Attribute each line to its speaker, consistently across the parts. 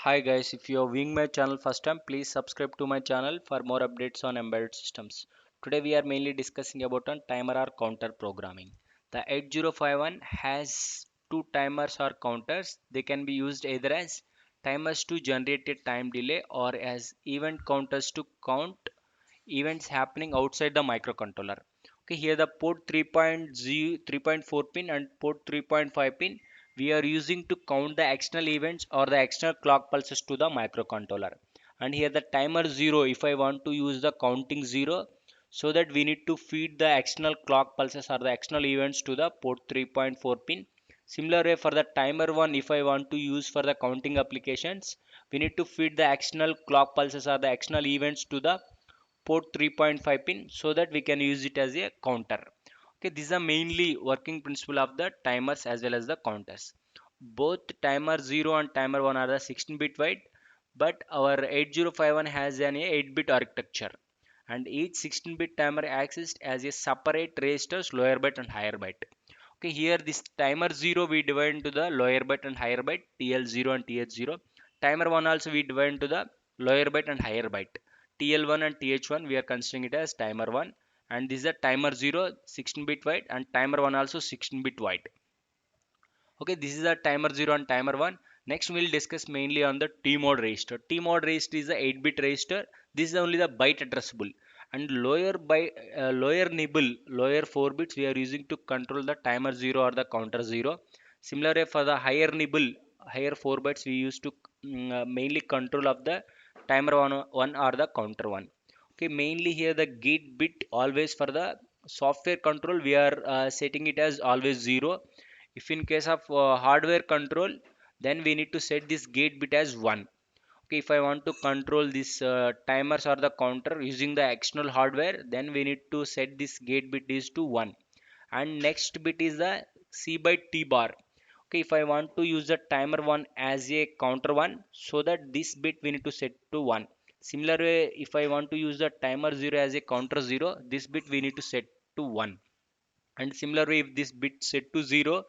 Speaker 1: Hi guys, if you are viewing my channel first time, please subscribe to my channel for more updates on embedded systems. Today we are mainly discussing about on timer or counter programming. The 8051 has two timers or counters. They can be used either as timers to generate a time delay or as event counters to count events happening outside the microcontroller. Okay, here the port 3.0, 3.4 pin and port 3.5 pin we are using to count the external events or the external clock pulses to the microcontroller. And here the timer 0, if I want to use the counting 0, so that we need to feed the external clock pulses or the external events to the port 3.4 pin. Similar way for the timer 1, if I want to use for the counting applications, we need to feed the external clock pulses or the external events to the port 3.5 pin so that we can use it as a counter. Okay, these are mainly working principle of the timers as well as the counters. Both timer 0 and timer 1 are the 16-bit wide, but our 8051 has an 8-bit architecture, and each 16-bit timer acts as a separate registers lower byte and higher byte. Okay, here this timer 0 we divide into the lower byte and higher byte, TL0 and TH0. Timer 1 also we divide into the lower byte and higher byte, TL1 and TH1. We are considering it as timer 1, and this is a timer 0 16-bit wide and timer 1 also 16-bit wide. Okay, this is a timer 0 and timer 1. Next we'll discuss mainly on the T mode register. T mode register is a 8-bit register. This is only the byte addressable, and lower nibble, lower 4 bits we are using to control the timer 0 or the counter 0. Similarly for the higher nibble, higher 4 bytes we use to mainly control of the timer 1 or the counter 1. Okay, mainly here the gate bit always for the software control we are setting it as always 0. If in case of hardware control, then we need to set this gate bit as 1. Okay, if I want to control this timers or the counter using the external hardware, then we need to set this gate bit is to 1. And next bit is the C by T bar. Okay, if I want to use the timer 1 as a counter 1, so that this bit we need to set to 1. Similar way, if I want to use the timer 0 as a counter 0, this bit we need to set to 1. And similarly if this bit set to 0,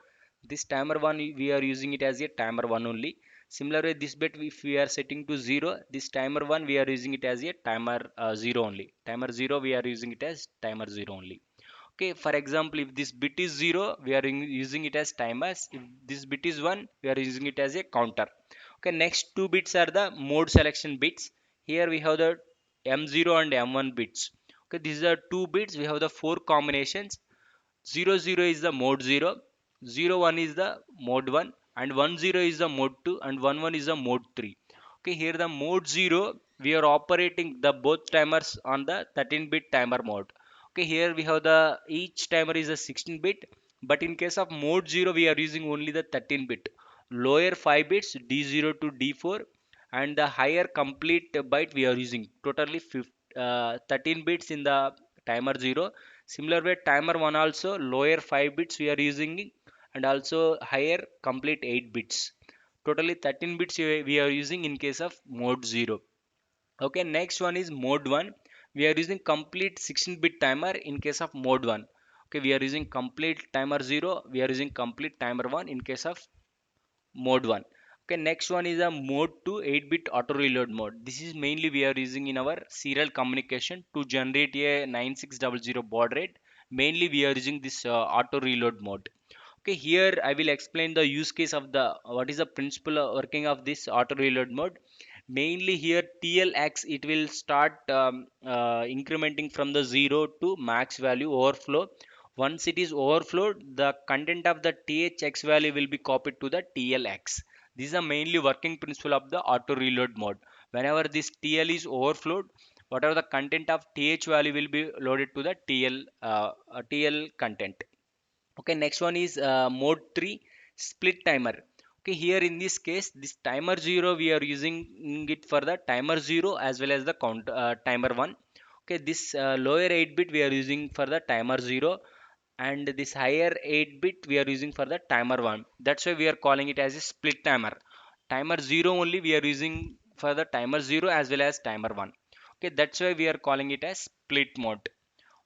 Speaker 1: this timer 1 we are using it as a timer 1 only. Similarly this bit if we are setting to 0, this timer 1 we are using it as a timer 0 only. Timer 0 we are using it as timer 0 only. Okay, for example if this bit is 0 we are using it as timers. If this bit is 1 we are using it as a counter. Okay, next two bits are the mode selection bits. Here we have the M0 and M1 bits. Okay, these are two bits. We have the four combinations. 00 is the mode 0, 01 is the mode 1, and 10 is the mode 2, and 11 is the mode 3. Okay, here the mode 0 we are operating the both timers on the 13-bit timer mode. Okay, here we have the each timer is a 16-bit, but in case of mode 0 we are using only the 13-bit. Lower 5 bits D0 to D4, and the higher complete byte we are using totally 13 bits in the timer 0. Similar way timer 1 also lower 5 bits we are using, and also higher complete 8 bits. Totally 13 bits we are using in case of mode 0. Okay, next one is mode 1. We are using complete 16-bit timer in case of mode 1. Okay, we are using complete timer 0. We are using complete timer 1 in case of mode 1. Okay, next one is a mode 2 8-bit auto reload mode. This is mainly we are using in our serial communication to generate a 9600 baud rate. Mainly we are using this auto reload mode. Okay, here I will explain the use case of the what is the principle of working of this auto reload mode. Mainly here TLX it will start incrementing from the 0 to max value overflow. Once it is overflowed, the content of the THX value will be copied to the TLX. This is a mainly working principle of the auto reload mode. Whenever this TL is overflowed, whatever the content of TH value will be loaded to the TL content. Okay, next one is mode 3 split timer. Okay, here in this case this timer 0 we are using it for the timer 0 as well as the timer 1. Okay, this lower 8 bit we are using for the timer 0, and this higher 8 bit we are using for the timer 1. That's why we are calling it as a split timer. Timer 0 only we are using for the timer 0 as well as timer 1. Okay, that's why we are calling it as split mode.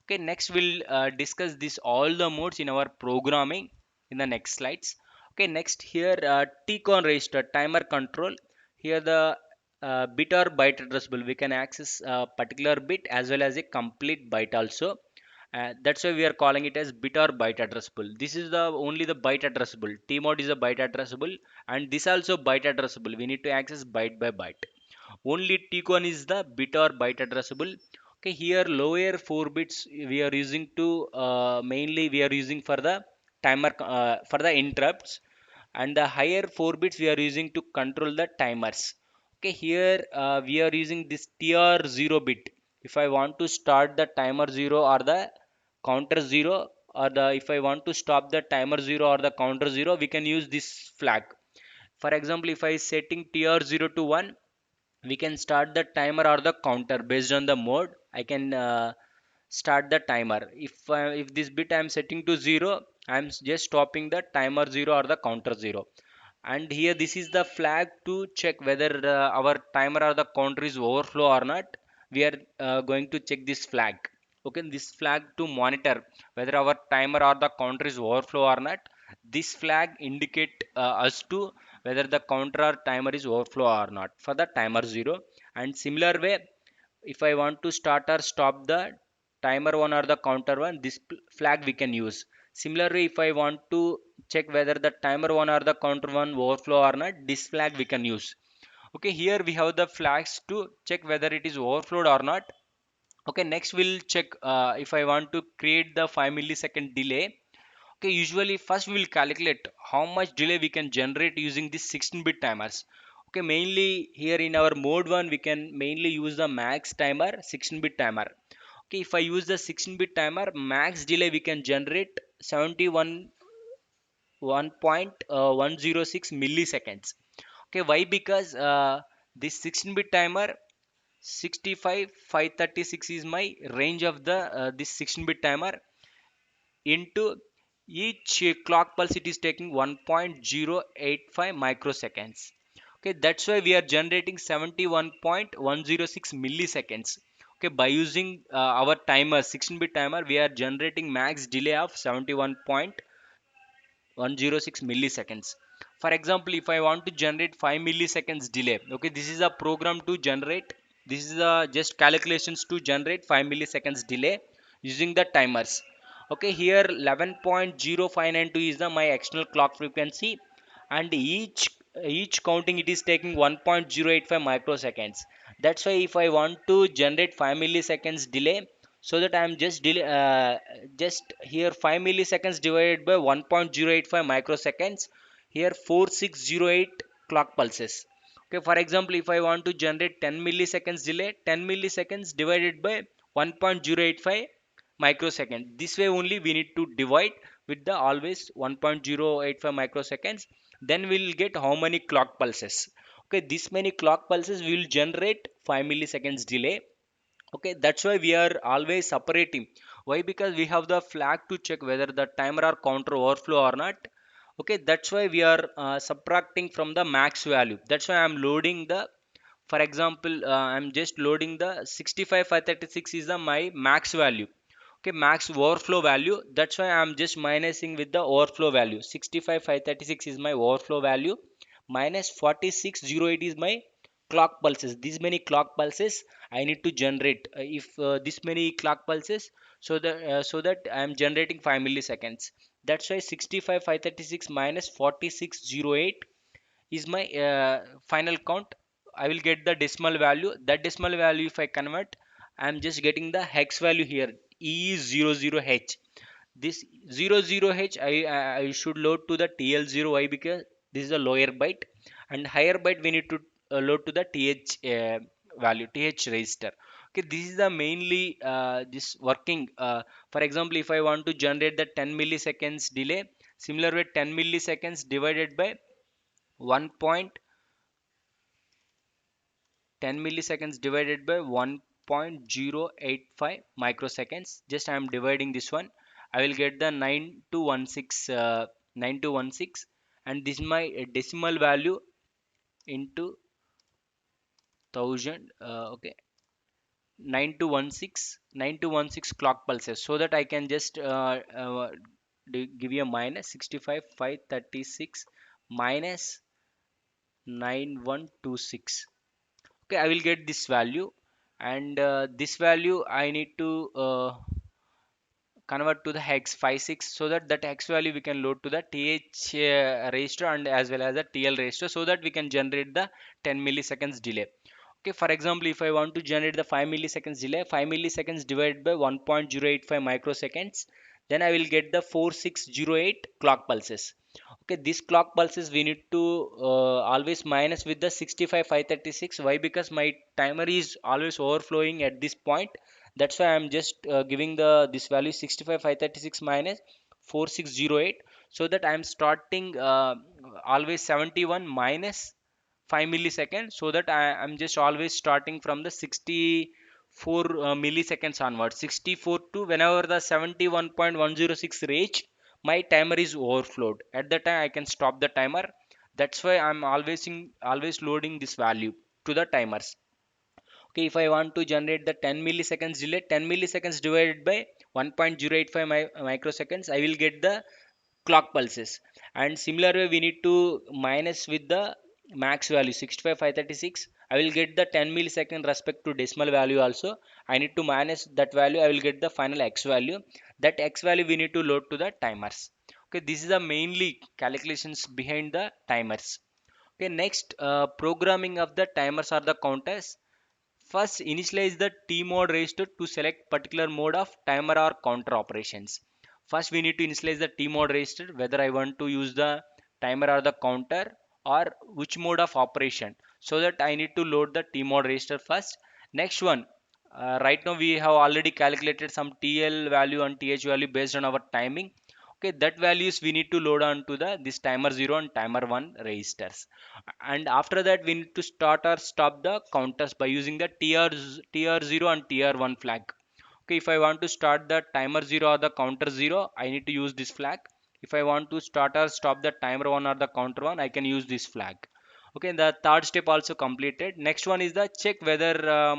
Speaker 1: Okay, next we'll discuss this all the modes in our programming in the next slides. Okay, next here TCON register timer control. Here the bit or byte addressable, we can access a particular bit as well as a complete byte also. That's why we are calling it as bit or byte addressable. This is the only the byte addressable. Tmod is a byte addressable, and this also byte addressable. We need to access byte by byte. Only tcon is the bit or byte addressable. Okay, here lower 4 bits we are using to mainly we are using for the timer for the interrupts, and the higher 4 bits we are using to control the timers. Okay, here we are using this tr0 bit. If I want to start the timer 0 or the counter 0, or the if I want to stop the timer 0 or the counter 0, we can use this flag. For example, if I setting tr0 to 1, we can start the timer or the counter based on the mode. I can start the timer. If this bit I am setting to 0, I am just stopping the timer 0 or the counter 0. And here this is the flag to check whether our timer or the counter is overflow or not. We are going to check this flag. Okay, this flag to monitor whether our timer or the counter is overflow or not. This flag indicate us to whether the counter or timer is overflow or not for the timer 0. And similar way, if I want to start or stop the timer 1 or the counter 1, this flag we can use. Similarly, if I want to check whether the timer 1 or the counter 1 overflow or not, this flag we can use. Okay, here we have the flags to check whether it is overflowed or not. Okay, next we'll check if I want to create the 5 millisecond delay. Okay, usually first we will calculate how much delay we can generate using this 16-bit timers. Okay, mainly here in our mode 1 we can mainly use the max timer 16-bit timer. Okay, if I use the 16-bit timer, max delay we can generate 71 1.106 milliseconds. Okay, why? Because this 16-bit timer 65 536 is my range of the this 16-bit timer. Into each clock pulse it is taking 1.085 microseconds. Okay, that's why we are generating 71.106 milliseconds. Okay, by using our timer 16-bit timer, we are generating max delay of 71.106 milliseconds. For example, if I want to generate 5 milliseconds delay, okay, this is a program to generate, this is just calculations to generate 5 milliseconds delay using the timers. Okay, here 11.0592 is the my external clock frequency, and each counting it is taking 1.085 microseconds. That's why if I want to generate 5 milliseconds delay, so that I am just here 5 milliseconds divided by 1.085 microseconds, here 4608 clock pulses. Okay, for example, if I want to generate 10 milliseconds delay, 10 milliseconds divided by 1.085 microsecond. This way only we need to divide with the always 1.085 microseconds. Then we'll get how many clock pulses. Okay, this many clock pulses will generate 5 milliseconds delay. Okay, that's why we are always separating. Why? Because we have the flag to check whether the timer or counter overflow or not. Okay, that's why we are subtracting from the max value. That's why I'm loading the, for example, I'm just loading the 65 536 is the my max value. Okay, max overflow value. That's why I'm just minusing with the overflow value. 65 536 is my overflow value, minus 4608 is my clock pulses. These many clock pulses I need to generate. If this many clock pulses, so that I am generating 5 milliseconds. That's why 65 536 minus 4608 is my final count. I will get the decimal value. That decimal value if I convert, I am just getting the hex value here. E is 00H. This 00H I should load to the TL0. Because this is a lower byte, and higher byte we need to load to the TH value, TH register. Okay, this is the mainly this working. For example, if I want to generate the 10 milliseconds delay, similar way 10 milliseconds divided by 1.10 milliseconds divided by 1.085 microseconds. Just I am dividing this one. I will get the 9216, and this is my decimal value into 1000. Okay, 9216 clock pulses, so that I can just give you a minus 65 536 minus 9126. Okay, I will get this value, and this value I need to convert to the hex 56, so that that hex value we can load to the th register and as well as the tl register, so that we can generate the 10 milliseconds delay. Okay, for example, if I want to generate the 5 milliseconds delay, 5 milliseconds divided by 1.085 microseconds, then I will get the 4608 clock pulses. Okay, this clock pulses we need to always minus with the 65536. Why? Because my timer is always overflowing at this point. That's why I'm just giving the this value 65536 minus 4608, so that I'm starting always 71 minus 5 milliseconds, so that I'm just always starting from the 64 milliseconds onwards, 64 to whenever the 71.106 reach, my timer is overflowed. At that time I can stop the timer. That's why I'm always loading this value to the timers. Okay, if I want to generate the 10 milliseconds delay, 10 milliseconds divided by 1.085 microseconds, I will get the clock pulses. And similar way we need to minus with the max value 65536. I will get the 10 millisecond respect to decimal value also. I need to minus that value, I will get the final x value. That x value we need to load to the timers. Okay, this is the mainly calculations behind the timers. Okay, next, programming of the timers or the counters. First, initialize the T mode register to select particular mode of timer or counter operations. First, we need to initialize the T mode register, whether I want to use the timer or the counter, or which mode of operation. So that I need to load the T mode register first. Next one, right now we have already calculated some TL value and TH value based on our timing. Okay, that values we need to load on to the this timer 0 and timer 1 registers. And after that we need to start or stop the counters by using the tr0 and tr1 flag. Okay, if I want to start the timer 0 or the counter 0, I need to use this flag. If I want to start or stop the timer 1 or the counter 1, I can use this flag. Okay, the third step also completed. Next one is the check whether uh,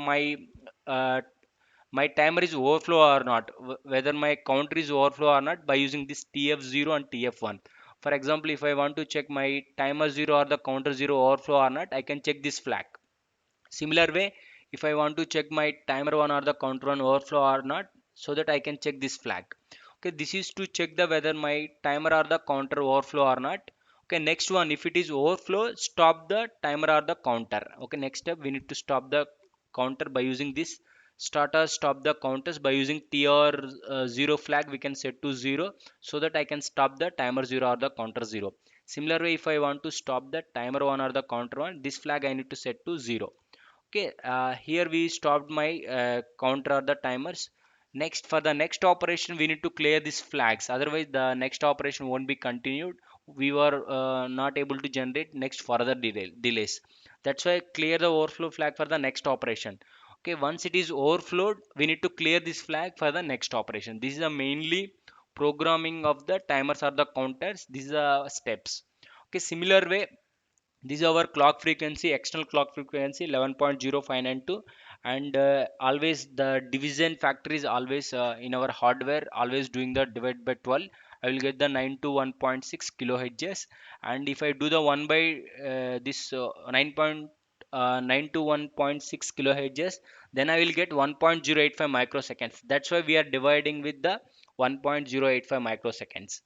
Speaker 1: my timer is overflow or not, whether my counter is overflow or not, by using this tf0 and tf1. For example, if I want to check my timer 0 or the counter 0 overflow or not, I can check this flag. Similar way, if I want to check my timer 1 or the counter 1 overflow or not, so that I can check this flag. Okay, this is to check the whether my timer or the counter overflow or not. Okay, next one, if it is overflow, stop the timer or the counter. Okay, next step, we need to stop the counter by using this starter stop the counters by using tr0 flag. We can set to 0, so that I can stop the timer 0 or the counter 0. Similar way, if I want to stop the timer 1 or the counter 1, this flag I need to set to 0. Okay, here we stopped my counter or the timers. Next, for the next operation, we need to clear these flags. Otherwise, the next operation won't be continued. We were not able to generate next further delays. That's why clear the overflow flag for the next operation. Okay, once it is overflowed, we need to clear this flag for the next operation. This is the mainly programming of the timers or the counters. These are steps. Okay, similar way, this is our clock frequency, external clock frequency 11.0592, and always the division factor is always in our hardware, always doing the divide by 12. I will get the 9 to 1.6 kilohertz, and if I do the 1 by this 9 to 1.6 kilohertz, then I will get 1.085 microseconds. That's why we are dividing with the 1.085 microseconds.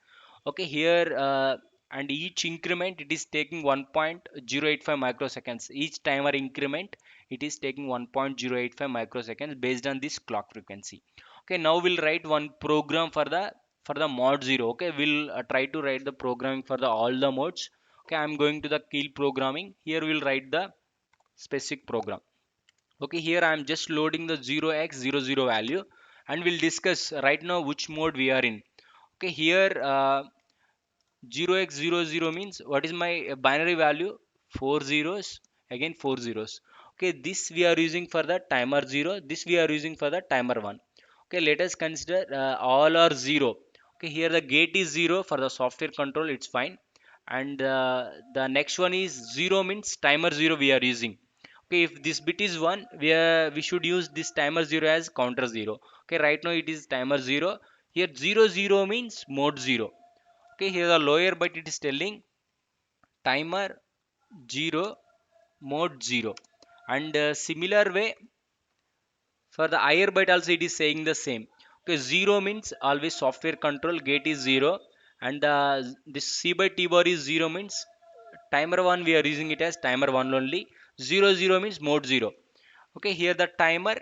Speaker 1: Okay, here and each increment it is taking 1.085 microseconds. Each timer increment it is taking 1.085 microseconds based on this clock frequency. Okay, now we'll write one program for the mod 0. Okay, we'll try to write the programming for the all the modes. Okay, I'm going to the kill programming. Here we'll write the specific program. Okay, here I'm just loading the 0x00 value, and we'll discuss right now which mode we are in. Okay, here 0x00 means what is my binary value? Four zeros, again four zeros. Okay, this we are using for the timer 0, this we are using for the timer 1. Okay, let us consider all are 0. Okay, here the gate is 0 for the software control, it's fine. And the next one is 0 means timer 0 we are using. Okay, if this bit is 1, we should use this timer 0 as counter 0. Okay, right now it is timer 0. Here 00 means mode 0. Okay, here the lower byte it is telling timer 0 mode 0. And similar way for the higher byte also it is saying the same. Okay, 0 means always software control gate is 0, and this C by T bar is 0 means timer 1 we are using it as timer 1 only. 0 0 means mode 0. Okay, here the timer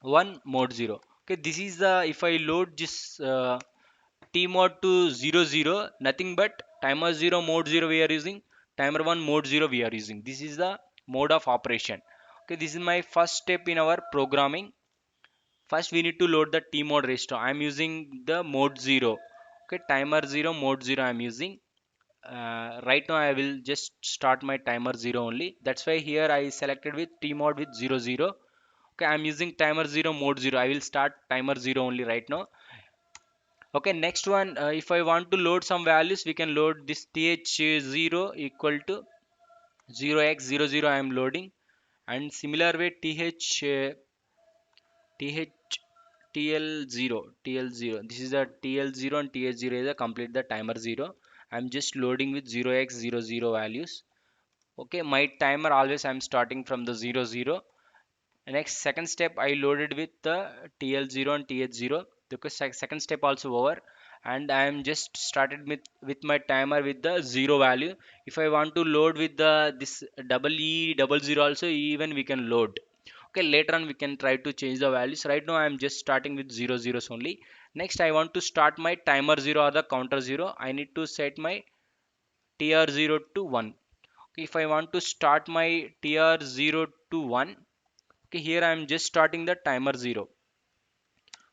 Speaker 1: 1 mode 0. Okay, this is the, if I load this T mod to 0 0, nothing but timer 0 mode 0 we are using, timer 1 mode 0 we are using. This is the mode of operation. Okay, this is my first step in our programming. First we need to load the T mode register. I am using the mode 0. Okay, timer 0 mode 0 I am using. Right now I will just start my timer 0 only. That's why here I selected with T mode with 0 0. Okay, I'm using timer 0 mode 0. I will start timer 0 only right now. Okay, next one, if I want to load some values, we can load this th0 equal to 0x00 I am loading, and similar way th TL0 this is a TL0, and TH0 is a complete the timer 0. I'm just loading with 0x00 values. Okay, my timer always I'm starting from the 0 0. Next second step I loaded with the TL0 and TH0, because second step also over, and I am just started with my timer with the 0 value. If I want to load with the this double E double zero also, even we can load. Okay, later on we can try to change the values. Right now I am just starting with 0 zeros only. Next I want to start my timer 0 or the counter 0. I need to set my TR0 to 1. Okay, if I want to start my TR0 to 1, okay, here I am just starting the timer 0.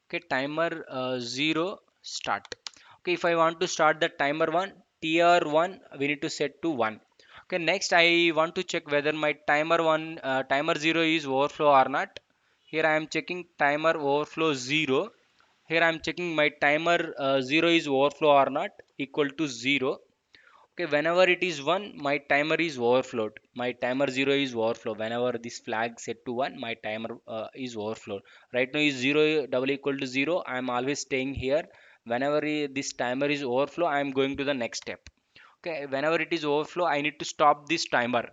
Speaker 1: Okay, timer 0 start. Okay, if I want to start the timer 1, TR1 we need to set to 1. Okay, next I want to check whether my timer 1 timer 0 is overflow or not. Here I am checking timer overflow 0. Here I am checking my timer 0 is overflow or not, equal to 0. Okay, whenever it is 1, my timer is overflowed. My timer 0 is overflow. Whenever this flag set to 1, my timer is overflowed. Right now is 0 double equal to 0. I am always staying here. Whenever this timer is overflow, I am going to the next step. Okay, whenever it is overflow, I need to stop this timer.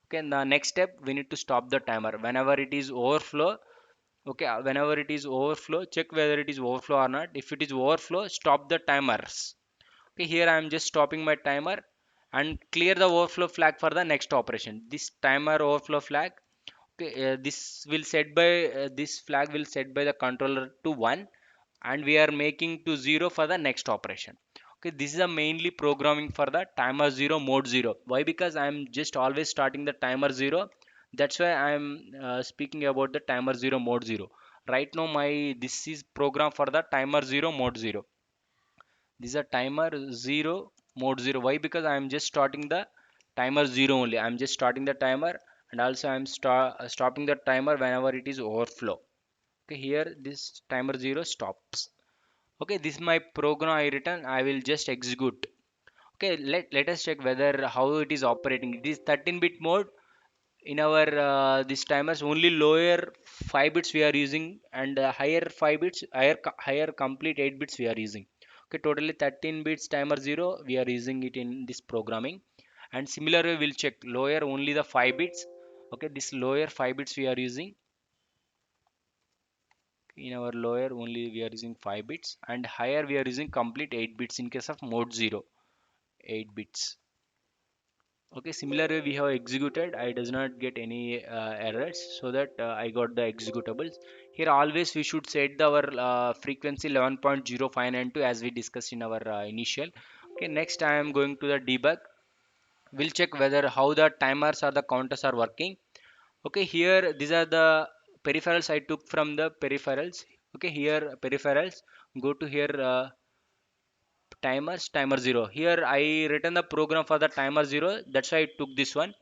Speaker 1: Okay, in the next step we need to stop the timer whenever it is overflow. Okay, whenever it is overflow, check whether it is overflow or not. If it is overflow, stop the timers. Okay, here I am just stopping my timer and clear the overflow flag for the next operation. This timer overflow flag, okay, this flag will set by the controller to 1, and we are making to 0 for the next operation. Okay, this is a mainly programming for the timer 0 mode 0. Why? Because I am just always starting the timer 0. That's why I am speaking about the timer 0 mode 0. Right now my this is program for the timer 0 mode 0. This is a timer 0 mode 0. Why? Because I am just starting the timer 0 only. I am just starting the timer, and also I am stopping the timer whenever it is overflow. Okay, here this timer 0 stops. Okay, this is my program I written. I will just execute. Okay, let us check whether how it is operating. It is 13-bit mode. In our this timers only lower 5 bits we are using, and higher 5 bits, higher complete 8 bits we are using. Okay, totally 13 bits timer 0 we are using it in this programming. And similarly we'll check lower only the 5 bits. Okay, this lower 5 bits we are using. In our lower only we are using 5 bits, and higher we are using complete 8 bits in case of mode 0, 8 bits. Okay, similarly we have executed. I does not get any errors, so that I got the executables. Here always we should set our frequency 11.0592 as we discussed in our initial. Okay, next I am going to the debug. We'll check whether how the timers or the counters are working. Okay, here these are the peripherals I took from the peripherals. Okay, here peripherals, go to here timers, timer 0. Here I written the program for the timer 0. That's why I took this one.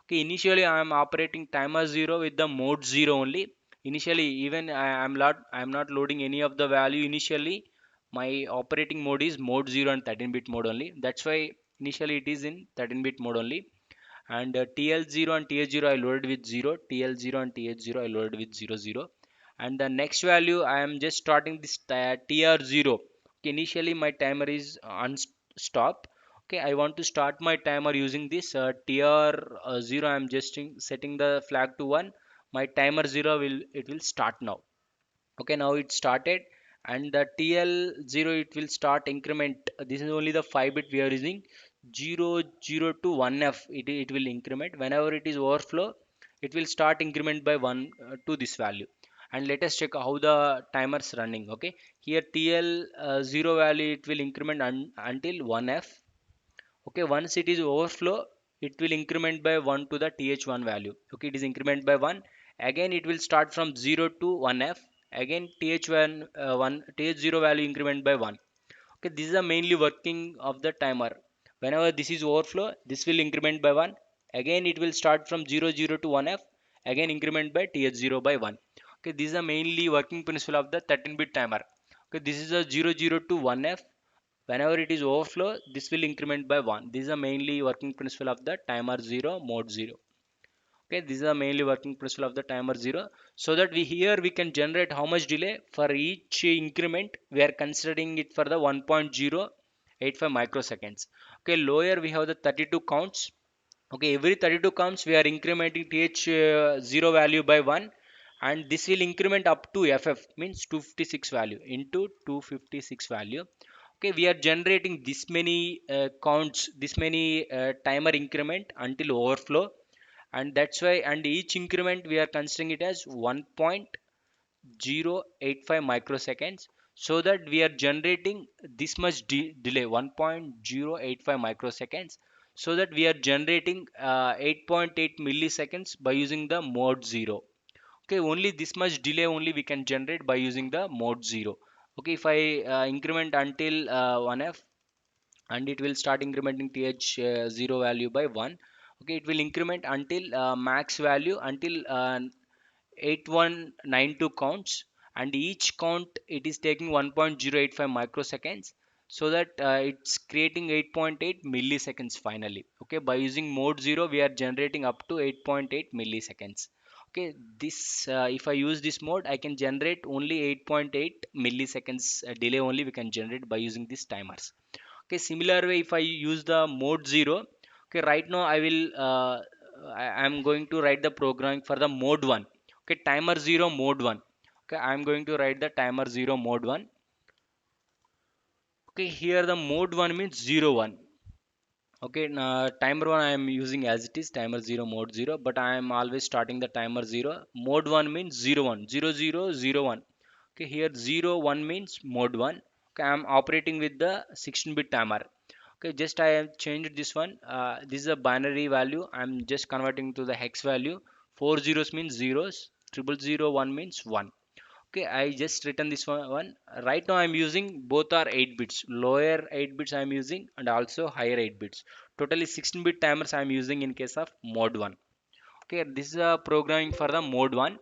Speaker 1: Okay, initially I am operating timer 0 with the mode 0 only. Initially even I am not loading any of the value initially. My operating mode is mode 0 and 13-bit mode only. That's why initially it is in 13-bit mode only. And TL0 and TH0 I loaded with 0, TL0 and TH0 I loaded with 0 0. And the next value I am just starting this TR0. Okay, initially my timer is on stop. Okay, I want to start my timer using this tr 0. I'm just setting the flag to 1. My timer 0 will start now. Okay, now it started, and the TL0 it will start increment. This is only the 5 bit we are using. 0 to 1F it will increment. Whenever it is overflow, it will start increment by 1 to this value. And let us check how the timer's running. Okay, here TL0 value it will increment until 1F. Okay, once it is overflow, it will increment by 1 to the th1 value. Okay, it is increment by 1. Again it will start from 0 to 1f. Again th1 1 th0 value increment by 1. Okay, this is the mainly working of the timer. Whenever this is overflow, this will increment by 1. Again it will start from 0 to 1f. Again increment by th0 by 1. Okay, this is the mainly working principle of the 13-bit timer. Okay, this is a 0 to 1f. Whenever it is overflow, this will increment by 1. This is the mainly working principle of the timer 0 mode 0. Okay, this is the mainly working principle of the timer 0. So that we here we can generate how much delay for each increment. We are considering it for the 1.085 microseconds. Okay, lower we have the 32 counts. Okay, every 32 counts we are incrementing th0 value by 1, and this will increment up to ff, means 256 value into 256 value. Okay, we are generating this many counts, this many timer increment until overflow, and that's why, and each increment we are considering it as 1.085 microseconds, so that we are generating this much delay 1.085 microseconds, so that we are generating 8.8 milliseconds by using the mode 0. Okay, only this much delay only we can generate by using the mode 0. Okay, if I increment until 1f, and it will start incrementing th0 value by 1. Okay, it will increment until max value until 8192 counts, and each count it is taking 1.085 microseconds, so that it's creating 8.8 milliseconds finally. Okay, by using mode 0 we are generating up to 8.8 milliseconds. Okay, this if I use this mode, I can generate only 8.8 milliseconds delay only we can generate by using these timers. Okay, similar way if I use the mode 0. Okay, right now I will I'm going to write the programming for the mode 1. Okay, timer 0 mode 1. Okay, I'm going to write the timer 0 mode 1. Okay, here the mode 1 means 0 1. Okay, now timer 1 I am using as it is timer 0 mode 0, but I am always starting the timer 0. Mode 1 means 0 1 0 0 0 1. Okay, here 0 1 means mode 1. Okay, I am operating with the 16-bit timer. Okay, just I have changed this one. This is a binary value. I'm just converting to the hex value. Four zeros means zeros. Triple zero one means one. Okay, I just written this one. Right now I'm using both are 8 bits. Lower 8 bits I'm using and also higher 8 bits. Totally 16-bit timers I'm using in case of mode 1. Okay, this is a programming for the mode 1.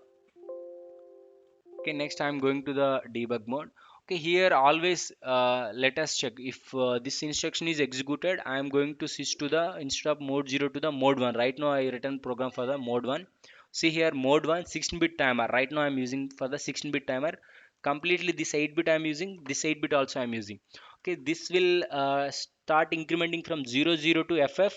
Speaker 1: Okay, next I'm going to the debug mode. Okay, here always let us check if this instruction is executed. I am going to switch to the, instead of mode 0 to the mode 1. Right now I written program for the mode 1. See here mode 1 16-bit timer. Right now I'm using for the 16-bit timer. Completely this 8-bit I'm using. This 8-bit also I'm using. Okay, this will start incrementing from 0 to FF.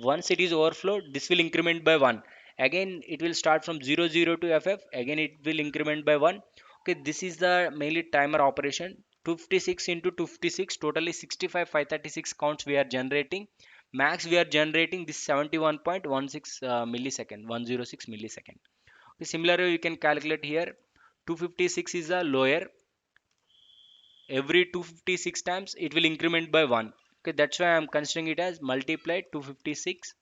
Speaker 1: Once it is overflowed, this will increment by 1. Again it will start from 0 to ff. Again it will increment by 1. Okay, this is the mainly timer operation. 256 into 256, totally 65 536 counts we are generating. Max we are generating this 71.16 millisecond, 106 millisecond. Okay, similarly we can calculate here. 256 is a lower. Every 256 times it will increment by 1. Okay, that's why I'm considering it as multiply 256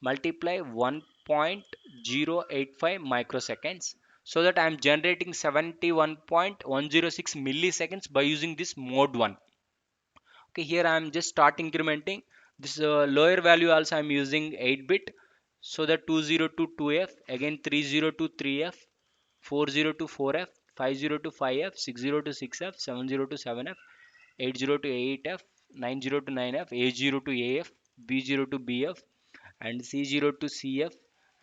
Speaker 1: multiply 1.085 microseconds, so that I am generating 71.106 milliseconds by using this mode 1. Okay, here I am just start incrementing this lower value also I am using 8 bit, so that 20 to 2f, again 30 to 3f, 40 to 4f, 50 to 5f, 60 to 6f, 70 to 7f, 80 to 8f, 90 to 9f, a0 to af, b0 to bf, and C0 to CF,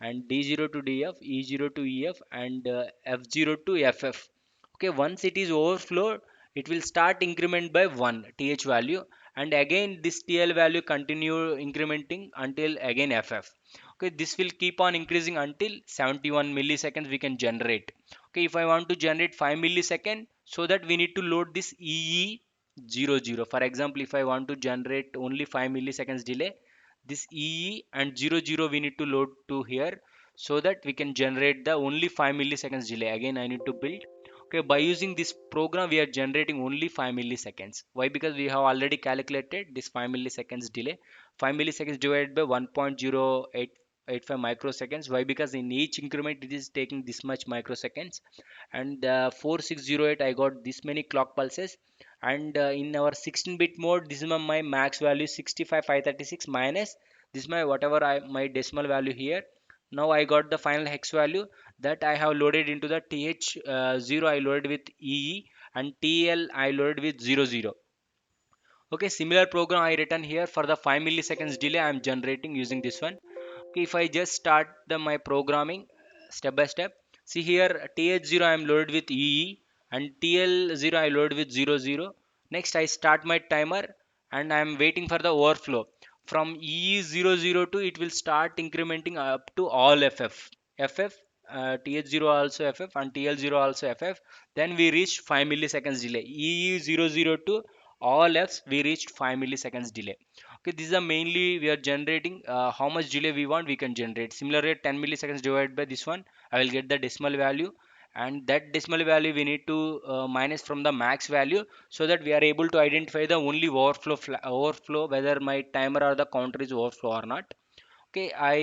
Speaker 1: and D0 to DF, E0 to EF, and F0 to FF. Okay, once it is overflowed, it will start increment by 1 TH value, and again this TL value continue incrementing until again FF. Okay, this will keep on increasing until 71 milliseconds we can generate. Okay, if I want to generate 5 millisecond, so that we need to load this EE00. For example, if I want to generate only 5 milliseconds delay, this EE and 00 we need to load to here, so that we can generate the only 5 milliseconds delay. Again I need to build. Okay, by using this program we are generating only 5 milliseconds. Why? Because we have already calculated this 5 milliseconds delay. 5 milliseconds divided by 1.0885 microseconds. Why? Because in each increment it is taking this much microseconds, and 4608 I got this many clock pulses. And in our 16-bit mode, this is my max value 65536 minus this my whatever my decimal value here. Now I got the final hex value that I have loaded into the TH0 I loaded with EE, and TL I loaded with 00. Okay, similar program I written here for the 5 milliseconds delay I am generating using this one. Okay, if I just start my programming step by step, see here TH0 I am loaded with EE and TL0 I loaded with 00. Next I start my timer and I am waiting for the overflow. From EE00 to it will start incrementing up to all FF. FF, TH0 also FF and TL0 also FF. Then we reach 5 milliseconds delay. EE00 to all Fs we reached 5 milliseconds delay. Okay, this is a mainly we are generating how much delay we want we can generate. Similar rate 10 milliseconds divided by this one, I will get the decimal value, and that decimal value we need to minus from the max value, so that we are able to identify the only overflow whether my timer or the counter is overflow or not. Okay, I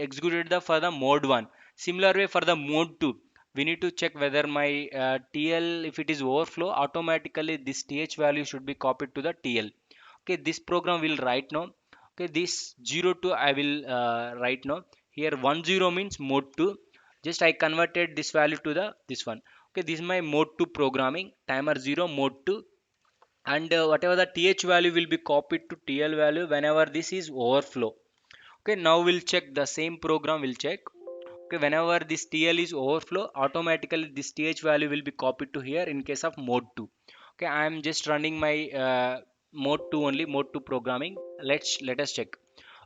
Speaker 1: executed the for the mode 1. Similar way for the mode 2, we need to check whether my TL, if it is overflow, automatically this TH value should be copied to the TL. Okay, this program will write now. Okay, this 0 to I will write now. Here 10 means mode 2. Just I converted this value to the this one. Okay, this is my mode 2 programming, timer 0 mode 2. And whatever the TH value will be copied to TL value whenever this is overflow. Okay, now we'll check the same program will check. Okay, whenever this TL is overflow, automatically this TH value will be copied to here in case of mode 2. Okay, I am just running my mode 2 only, mode 2 programming. Let us check.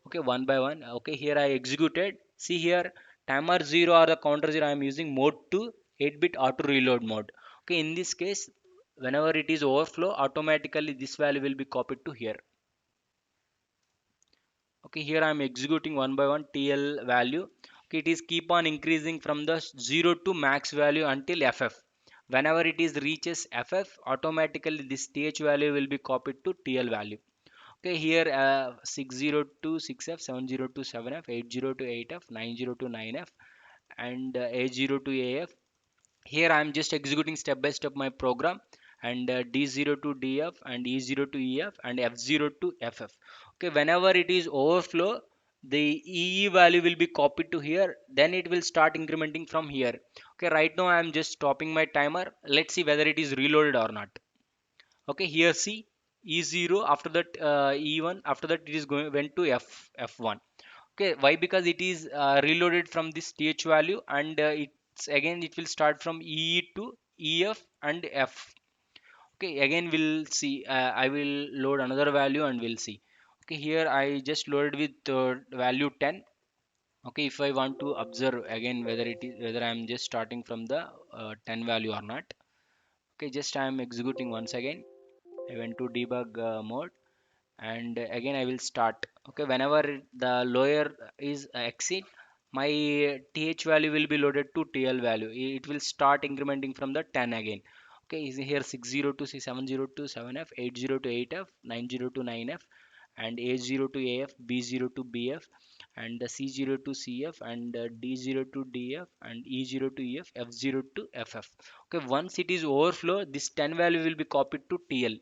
Speaker 1: Okay, one by one. Okay, here I executed. See here, timer 0 or the counter 0, I am using mode 2 8-bit auto reload mode. Okay, in this case, whenever it is overflow, automatically this value will be copied to here. Okay, here I am executing one by one TL value. Okay, it is keep on increasing from the 0 to max value until FF. Whenever it is reaches FF, automatically this TH value will be copied to TL value. Okay, here 602 6F, 702 7F, 802 8F, 902 9F, and 802 AF. Here I am just executing step by step my program, and D0 to DF and E0 to EF and F0 to FF. Okay, whenever it is overflow, the EE value will be copied to here, then it will start incrementing from here. Okay, right now I am just stopping my timer. Let's see whether it is reloaded or not. Okay, here see E0, after that E1, after that it is going went to F1. Okay, why? Because it is reloaded from this TH value, and it's again it will start from E to EF and F. Okay, again we'll see. I will load another value and we'll see. Okay, here I just loaded with value 10. Okay, if I want to observe again whether it is whether I am just starting from the 10 value or not. Okay, just I am executing once again. I went to debug mode, and again I will start. Okay, whenever the lower is exceed, my TH value will be loaded to TL value. It will start incrementing from the 10 again. Okay, is here 602 702 7F, 80 to 8F, 90 to 9F, and A0 to AF, B0 to BF, and the C0 to CF, and D0 to DF, and E0 to EF, F0 to FF. Okay, once it is overflow, this 10 value will be copied to TL.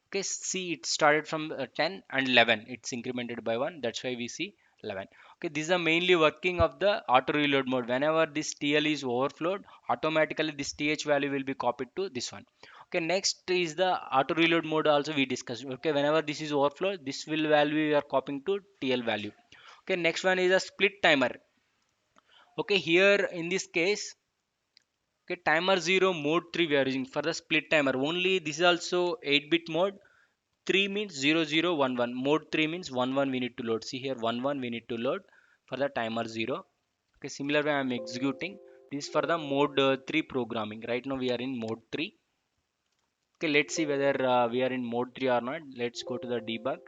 Speaker 1: Okay, see it started from 10 and 11, it's incremented by 1, that's why we see 11. Okay, this is the mainly working of the auto reload mode. Whenever this TL is overflowed, automatically this TH value will be copied to this one. Okay, next is the auto reload mode also we discussed. Okay, whenever this is overflow, this will value we are copying to TL value. Okay, next one is a split timer. Okay, here in this case, okay, timer 0 mode 3 we are using for the split timer only. This is also 8-bit mode. 3 means 0011. Mode 3 means 11 we need to load. See here 11 we need to load for the timer 0. Okay, similar way I'm executing this for the mode 3 programming. Right now we are in mode 3. Okay, let's see whether we are in mode 3 or not. Let's go to the debug,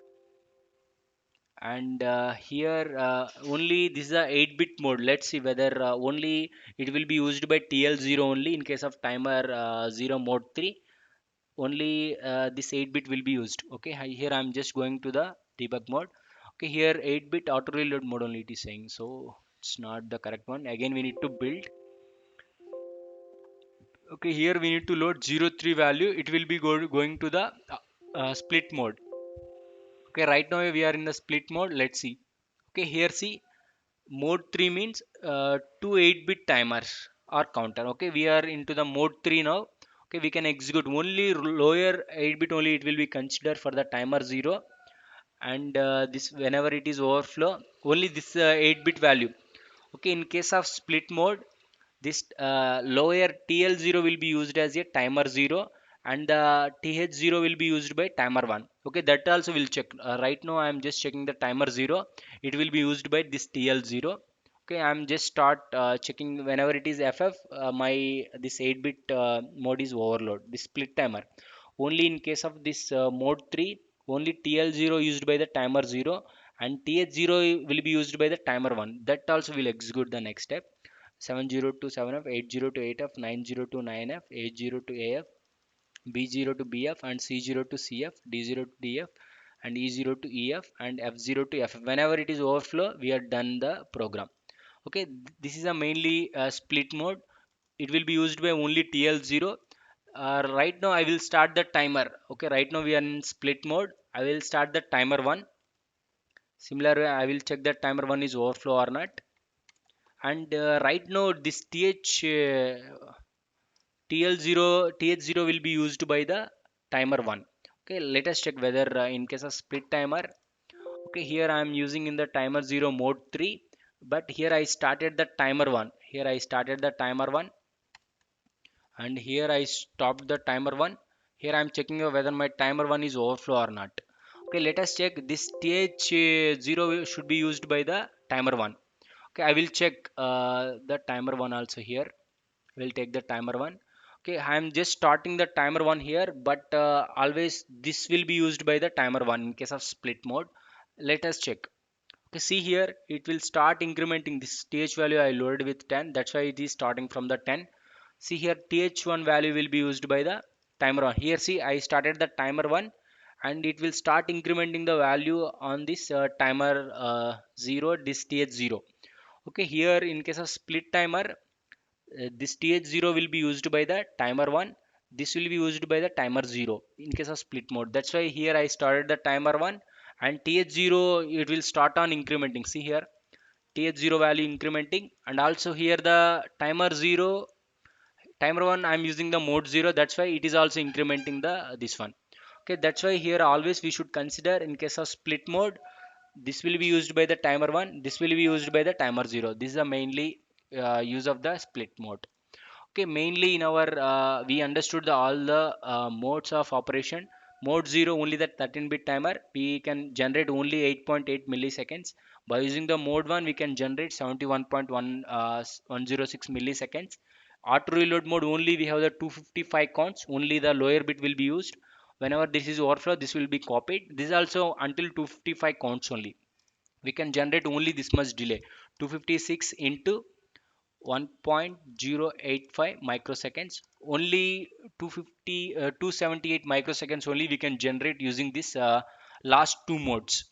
Speaker 1: and here only this is a 8-bit mode. Let's see whether only it will be used by TL0 only. In case of timer 0 mode 3, only this 8-bit will be used. Okay, here I'm just going to the debug mode. Okay, here 8-bit auto reload mode only it is saying, so it's not the correct one. Again we need to build. Okay, here we need to load 03 value. It will be going to the split mode. Okay, right now we are in the split mode. Let's see. Okay, here see mode 3 means two 8-bit timers or counter. Okay, we are into the mode 3 now. Okay, we can execute only lower 8-bit only it will be considered for the timer 0, and this whenever it is overflow only this 8-bit value. Okay, in case of split mode, this lower TL0 will be used as a timer 0, and the TH0 will be used by timer 1. Okay, that also will check. Right now I am just checking the timer 0. It will be used by this TL0. Okay, I'm just start checking whenever it is FF. My this 8-bit mode is overload. This split timer. Only in case of this mode 3, only TL0 used by the timer 0, and TH0 will be used by the timer 1. That also will execute the next step. 70 to 7F, 80 to 8F, 90 to 9F, 80 to AF, B0 to BF, and C0 to CF, D0 to DF, and E0 to EF, and F0 to FF. Whenever it is overflow, we are done the program. Okay, this is a mainly split mode. It will be used by only TL0. Right now I will start the timer. Okay, right now we are in split mode. I will start the timer 1. Similar way I will check that timer 1 is overflow or not. And right now this TH0 will be used by the timer 1. Okay, let us check whether in case of split timer. Okay, here I am using in the timer 0 mode 3, but here I started the timer 1. Here I started the timer 1, and here I stopped the timer 1. Here I am checking whether my timer 1 is overflow or not. Okay, let us check this TH0 should be used by the timer 1. Okay, I will check the timer 1 also here. We'll take the timer 1. Okay, I am just starting the timer 1 here, but always this will be used by the timer 1 in case of split mode. Let us check. Okay, see here it will start incrementing this th value I loaded with 10. That's why it is starting from the 10. See here th1 value will be used by the timer 1. Here see I started the timer 1, and it will start incrementing the value on this timer 0, this th0. Okay, here in case of split timer, this th0 will be used by the timer 1. This will be used by the timer 0 in case of split mode. That's why here I started the timer 1, and th0 it will start on incrementing. See here th0 value incrementing, and also here the timer 0, timer 1 I'm using the mode 0. That's why it is also incrementing the this one. Okay, that's why here always we should consider in case of split mode, this will be used by the timer 1, this will be used by the timer 0. This is the mainly use of the split mode. Okay, mainly in our we understood all the modes of operation. Mode 0 only the 13-bit timer. We can generate only 8.8 milliseconds. By using the mode 1, we can generate 71.106 milliseconds. Auto reload mode only we have the 255 counts. Only the lower bit will be used. Whenever this is overflow, this will be copied. This is also until 255 counts only. We can generate only this much delay. 256 into 1.085 microseconds, only 278 microseconds only we can generate using this last two modes.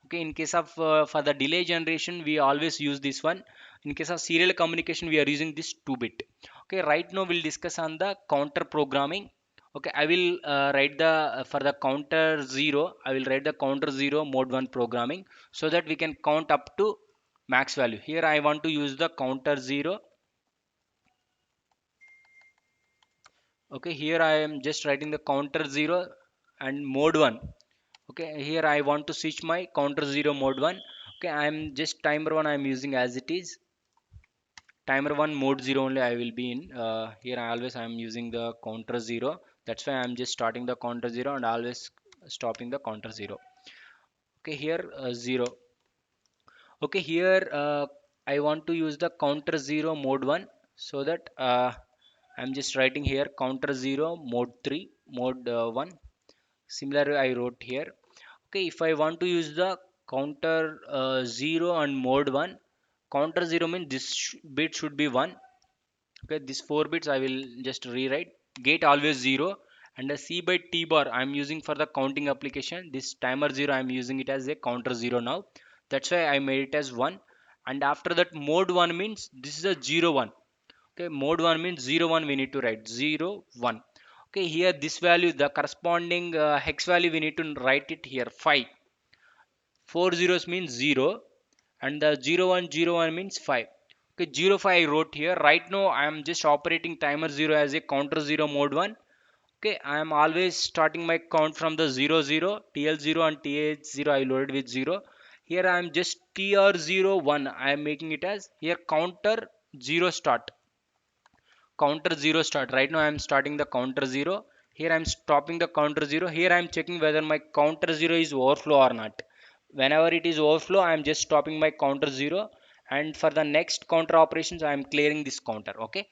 Speaker 1: Okay, in case of for the delay generation we always use this one. In case of serial communication we are using this 2-bit. Okay, right now we'll discuss on the counter programming. Okay, I will write the for the counter 0, I will write the counter 0 mode 1 programming, so that we can count up to max value. Here I want to use the counter 0. Okay, here I am just writing the counter 0 and mode 1. Okay, here I want to switch my counter 0 mode 1. Okay, I am just timer 1 I am using as it is. Timer 1 mode 0 only I will be in. Here I am using the counter 0. That's why I am just starting the counter 0, and always stopping the counter 0. Okay, here 0. Okay, here I want to use the counter 0 mode 1, so that I'm just writing here counter 0 mode 3 mode 1. Similarly I wrote here. Okay, if I want to use the counter 0 and mode 1, counter 0 means this bit should be 1. Okay, these 4 bits I will just rewrite. Gate always 0, and the C by T bar I'm using for the counting application. This timer 0 I'm using it as a counter 0 now. That's why I made it as 1. And after that mode 1 means this is a 0 1. Okay, mode 1 means 0 1 we need to write 0 1. Okay, here this value, the corresponding hex value, we need to write it here 5. 4 zeros means 0, and the 0101 means 5. Okay, 05 I wrote here. Right now I am just operating timer 0 as a counter 0 mode 1. Okay, I am always starting my count from the 00, TL0 and TH0 I loaded with 0. Here I am just TR01, I am making it as here counter 0 start. Counter 0 start. Right now I am starting the counter 0. Here I am stopping the counter 0. Here I am checking whether my counter 0 is overflow or not. Whenever it is overflow, I am just stopping my counter 0, and for the next counter operations I am clearing this counter. Okay,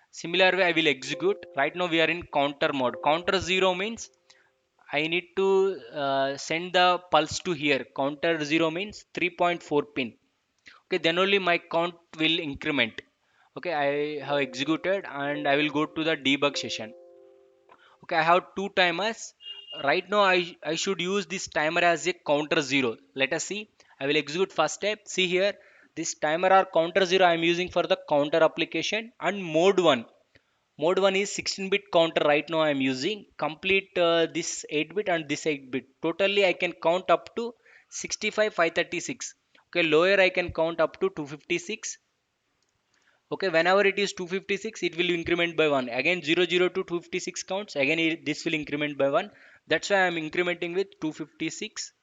Speaker 1: similar way I will execute. Right now we are in counter mode. Counter 0 means I need to send the pulse to here. Counter 0 means 3.4 pin. Okay, then only my count will increment. Okay, I have executed and I will go to the debug session. Okay, I have two timers. Right now I should use this timer as a counter 0. Let us see. I will execute first step. See here, this timer or counter 0 I am using for the counter application. And mode 1, mode 1 is 16-bit counter. Right now I am using complete this 8-bit and this 8-bit. Totally I can count up to 65 536. Okay, lower I can count up to 256. Okay, whenever it is 256, it will increment by 1. Again 00 to 256 counts. Again this will increment by 1. That's why I am incrementing with 256.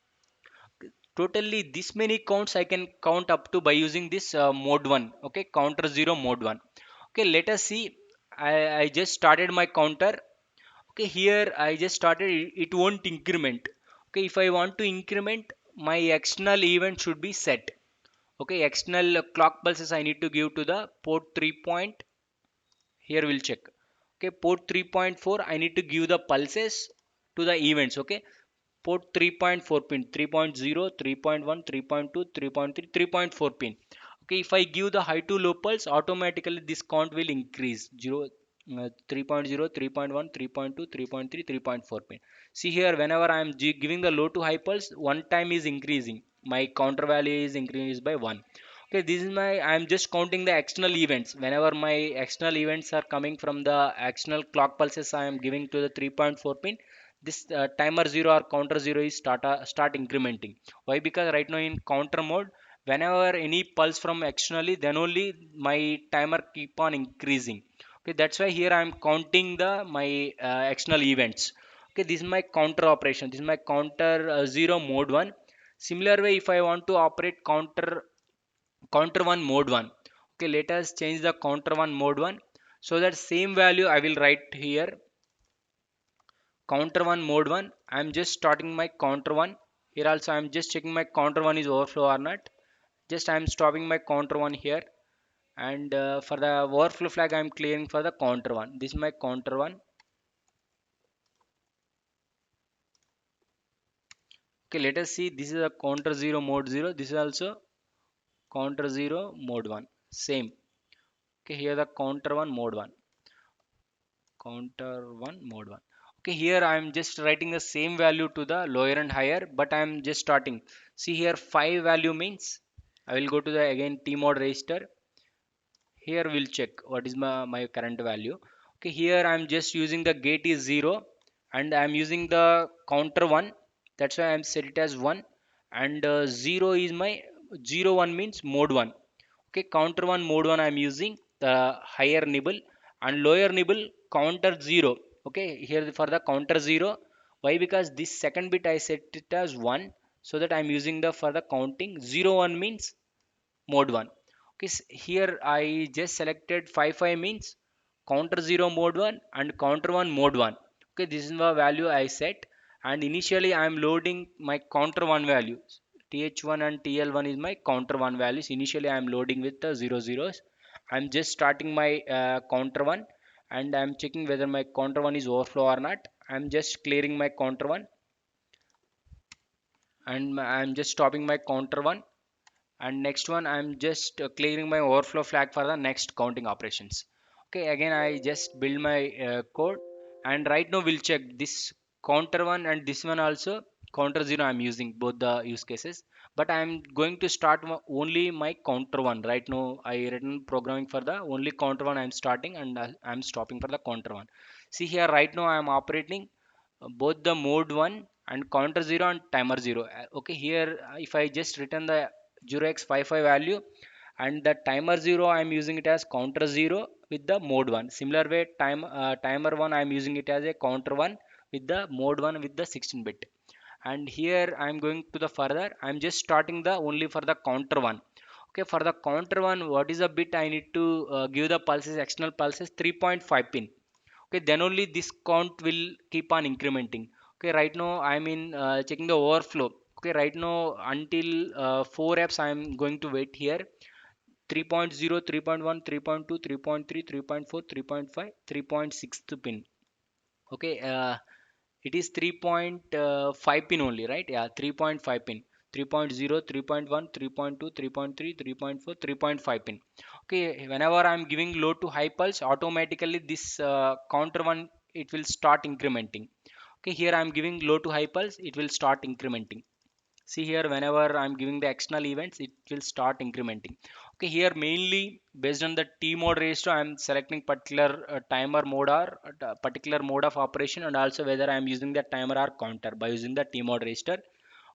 Speaker 1: Totally this many counts I can count up to by using this mode 1. Okay, counter 0 mode 1. Okay, let us see. I just started my counter. Okay, here I just started. It won't increment. Okay, if I want to increment, my external event should be set. Okay, external clock pulses I need to give to the port 3 point. Here we'll check. Okay, port 3.4 I need to give the pulses to the events. Okay, port 3.4 pin, 3.0, 3.1, 3.2, 3.3, 3.4 pin. Okay, if I give the high to low pulse, automatically this count will increase 0, 3.0, 3.1, 3.2, 3.3, 3.4 pin. See here, whenever I am giving the low to high pulse, one time is increasing, my counter value is increased by 1. Okay, this is my, I am just counting the external events. Whenever my external events are coming from the external clock pulses I am giving to the 3.4 pin, this timer 0 or counter 0 is start incrementing. Why? Because right now in counter mode, whenever any pulse from externally, then only my timer keep on increasing. Okay, that's why here I am counting the my external events. Okay, this is my counter operation. This is my counter 0 mode 1. Similar way, if I want to operate counter 1 mode 1. Okay, let us change the counter 1 mode 1, so that same value I will write here. Counter 1 mode 1, I am just starting my counter 1. Here also I am just checking my counter 1 is overflow or not. Just I am stopping my counter 1 here, and for the overflow flag I am clearing for the counter 1. This is my counter 1. Okay, let us see. This is a counter 0 mode 0. This is also counter 0 mode 1. Same. Okay, here the counter 1 mode 1. Counter 1 mode 1. Okay, here I am just writing the same value to the lower and higher, but I am just starting. See here, 5 value means I will go to the again T mode register. Here we'll check what is my current value. Okay, here I am just using the gate is 0, and I am using the counter 1. That's why I am set it as 1, and 0 is my 0 1 means mode 1. Okay, counter 1 mode 1 I am using the higher nibble, and lower nibble counter 0. Okay, here for the counter 0. Why? Because this second bit I set it as 1, so that I am using the for the counting 0 1 means mode 1. Okay, here I just selected 5 5 means counter 0 mode 1 and counter 1 mode 1. Okay, this is the value I set, and initially I am loading my counter 1 values. th1 and tl1 is my counter 1 values. Initially I am loading with the 0 zeros. I'm just starting my counter 1, and I'm checking whether my counter 1 is overflow or not. I'm just clearing my counter 1, and I'm just stopping my counter 1, and next one I'm just clearing my overflow flag for the next counting operations. Okay, again I just build my code, and right now we'll check this counter one and this one also counter zero. I'm using both the use cases, but I'm going to start only my counter one. Right now I written programming for the only counter one. I'm starting, and I'm stopping for the counter one. See here, right now I'm operating both the mode 1 and counter 0 and timer 0. Okay, here if I just return the 0x55 value, and the timer 0 I'm using it as counter 0 with the mode 1. Similar way, timer 1 I'm using it as a counter 1 with the mode 1 with the 16 bit. And here I'm going to the further, I'm just starting the only for the counter 1. Okay, for the counter 1, what is the bit I need to give the pulses, external pulses 3.5 pin. Okay, then only this count will keep on incrementing. Okay, right now I'm in checking the overflow. Okay, right now until 4 apps I'm going to wait here. 3.0, 3.1, 3.2, 3.3, 3.4, 3.5, 3.6 pin. Okay, it is 3.5 pin only, right? Yeah, 3.5 pin. 3.0, 3.1, 3.2, 3.3, 3.4, 3.5 pin. Okay, whenever I'm giving low to high pulse, automatically this counter one, it will start incrementing. Okay, here I'm giving low to high pulse, it will start incrementing. See here, whenever I'm giving the external events, it will start incrementing. Okay, here mainly based on the t mode ratio, I'm selecting particular timer mode or particular mode of operation, and also whether I'm using the timer or counter by using the t mode register.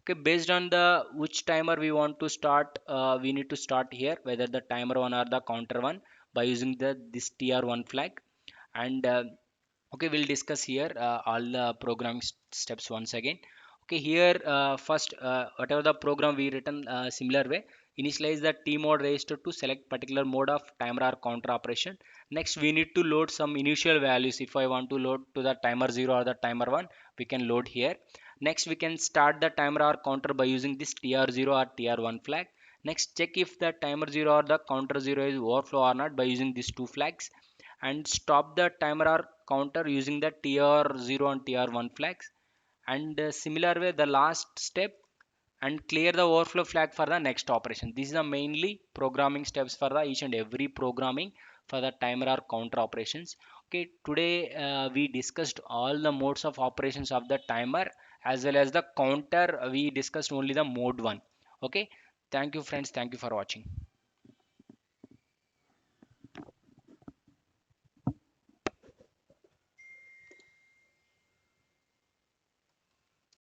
Speaker 1: Okay, based on the which timer we want to start, we need to start here whether the timer one or the counter one by using the this tr1 flag. And okay, we'll discuss here all the programming steps once again. Okay, here first whatever the program we written similar way, initialize the t mode register to select particular mode of timer or counter operation. Next we need to load some initial values. If I want to load to the timer 0 or the timer 1, we can load here. Next we can start the timer or counter by using this tr0 or tr1 flag. Next, check if the timer 0 or the counter 0 is overflow or not by using these two flags, and stop the timer or counter using the tr0 and tr1 flags. And similar way, the last step, and clear the overflow flag for the next operation. This is the mainly programming steps for the each and every programming for the timer or counter operations. Okay, today we discussed all the modes of operations of the timer as well as the counter. We discussed only the mode one. Okay, thank you friends, thank you for watching.